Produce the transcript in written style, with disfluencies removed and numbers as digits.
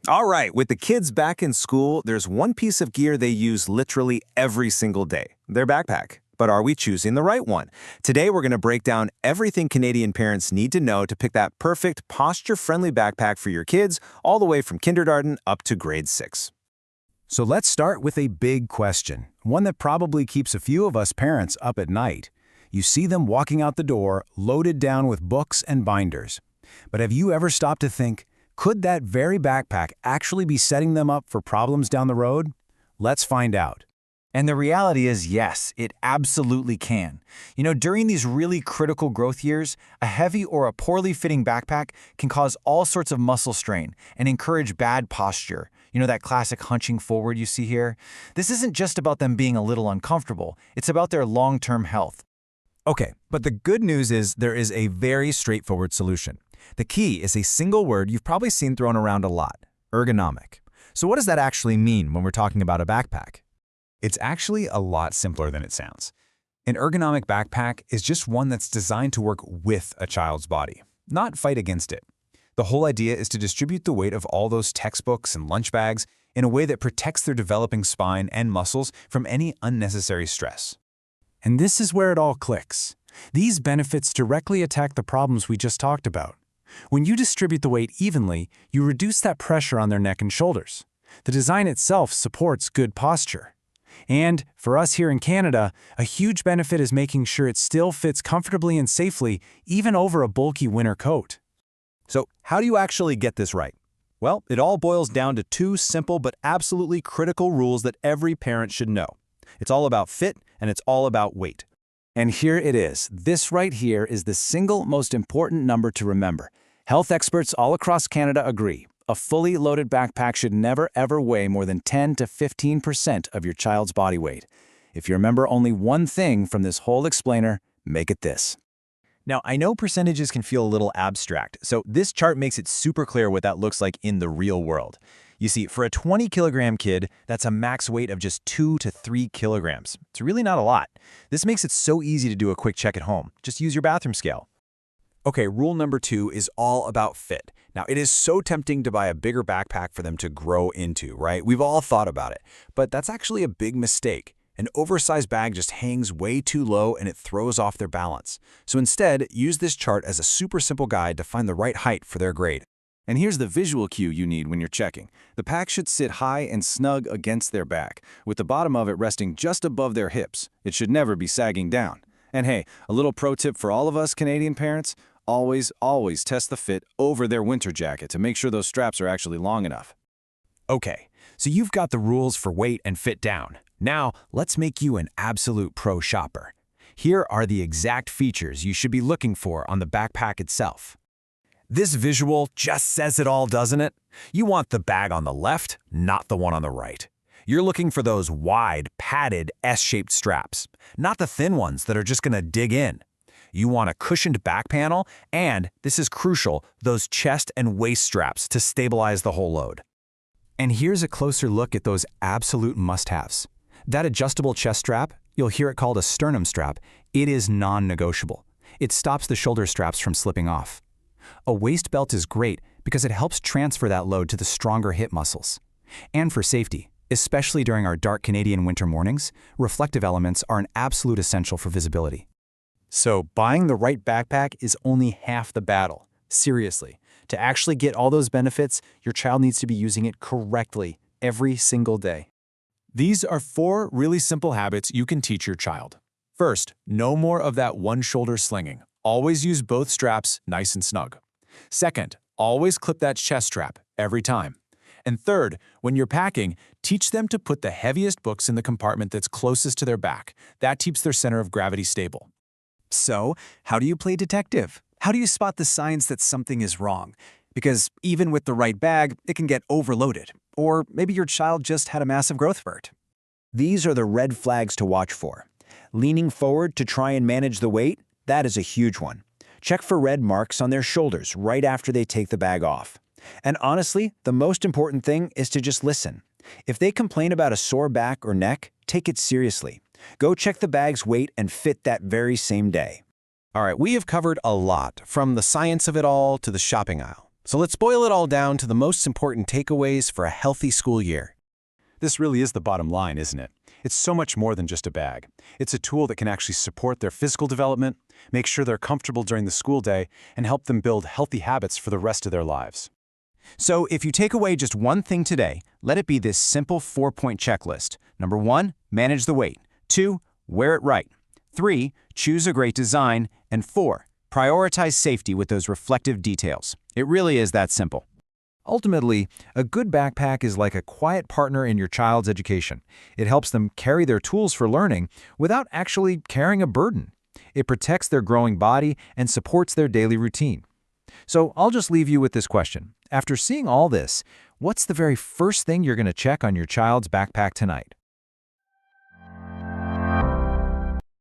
All right, with the kids back in school, there's one piece of gear they use literally every single day, their backpack. But are we choosing the right one? Today, we're going to break down everything Canadian parents need to know to pick that perfect, posture-friendly backpack for your kids, all the way from kindergarten up to grade 6. So let's start with a big question, one that probably keeps a few of us parents up at night. You see them walking out the door, loaded down with books and binders. But have you ever stopped to think, could that very backpack actually be setting them up for problems down the road? Let's find out. And the reality is, yes, it absolutely can. During these really critical growth years, a heavy or a poorly fitting backpack can cause all sorts of muscle strain and encourage bad posture. That classic hunching forward you see here? This isn't just about them being a little uncomfortable, it's about their long-term health. Okay, but the good news is there is a very straightforward solution. The key is a single word you've probably seen thrown around a lot, ergonomic. So what does that actually mean when we're talking about a backpack? It's actually a lot simpler than it sounds. An ergonomic backpack is just one that's designed to work with a child's body, not fight against it. The whole idea is to distribute the weight of all those textbooks and lunch bags in a way that protects their developing spine and muscles from any unnecessary stress. And this is where it all clicks. These benefits directly attack the problems we just talked about. When you distribute the weight evenly, you reduce that pressure on their neck and shoulders. The design itself supports good posture. And for us here in Canada, a huge benefit is making sure it still fits comfortably and safely, even over a bulky winter coat. So, how do you actually get this right? Well, it all boils down to two simple but absolutely critical rules that every parent should know. It's all about fit and it's all about weight. And here it is. This right here is the single most important number to remember. Health experts all across Canada agree. A fully loaded backpack should never ever weigh more than 10 to 15% of your child's body weight. If you remember only one thing from this whole explainer, make it this. Now, I know percentages can feel a little abstract, so this chart makes it super clear what that looks like in the real world. You see, for a 20-kilogram kid, that's a max weight of just 2 to 3 kilograms. It's really not a lot. This makes it so easy to do a quick check at home. Just use your bathroom scale. Okay, rule number 2 is all about fit. Now, it is so tempting to buy a bigger backpack for them to grow into, right? We've all thought about it, but that's actually a big mistake. An oversized bag just hangs way too low and it throws off their balance. So instead, use this chart as a super simple guide to find the right height for their grade. And here's the visual cue you need when you're checking. The pack should sit high and snug against their back, with the bottom of it resting just above their hips. It should never be sagging down. And hey, a little pro tip for all of us Canadian parents, always test the fit over their winter jacket to make sure those straps are actually long enough. Okay, so you've got the rules for weight and fit down. Now, let's make you an absolute pro shopper. Here are the exact features you should be looking for on the backpack itself. This visual just says it all, doesn't it? You want the bag on the left, not the one on the right. You're looking for those wide, padded, S-shaped straps, not the thin ones that are just going to dig in. You want a cushioned back panel, and, this is crucial, those chest and waist straps to stabilize the whole load. And here's a closer look at those absolute must-haves. That adjustable chest strap, you'll hear it called a sternum strap, it is non-negotiable. It stops the shoulder straps from slipping off. A waist belt is great because it helps transfer that load to the stronger hip muscles. And for safety, especially during our dark Canadian winter mornings, reflective elements are an absolute essential for visibility. So buying the right backpack is only half the battle. Seriously, to actually get all those benefits, your child needs to be using it correctly every single day. These are 4 really simple habits you can teach your child. First, no more of that one shoulder slinging. Always use both straps nice and snug. Second, always clip that chest strap every time. And third, when you're packing, teach them to put the heaviest books in the compartment that's closest to their back. That keeps their center of gravity stable. So, how do you play detective? How do you spot the signs that something is wrong? Because even with the right bag, it can get overloaded. Or maybe your child just had a massive growth spurt. These are the red flags to watch for. Leaning forward to try and manage the weight, that is a huge one. Check for red marks on their shoulders right after they take the bag off. And honestly, the most important thing is to just listen. If they complain about a sore back or neck, take it seriously. Go check the bag's weight and fit that very same day. All right, we have covered a lot, from the science of it all to the shopping aisle. So let's boil it all down to the most important takeaways for a healthy school year. This really is the bottom line, isn't it? It's so much more than just a bag. It's a tool that can actually support their physical development, make sure they're comfortable during the school day, and help them build healthy habits for the rest of their lives. So if you take away just one thing today, let it be this simple 4-point checklist. Number 1, manage the weight. 2, wear it right. 3, choose a great design. And 4, prioritize safety with those reflective details. It really is that simple. Ultimately, a good backpack is like a quiet partner in your child's education. It helps them carry their tools for learning without actually carrying a burden. It protects their growing body and supports their daily routine. So I'll just leave you with this question. After seeing all this, what's the very first thing you're going to check on your child's backpack tonight?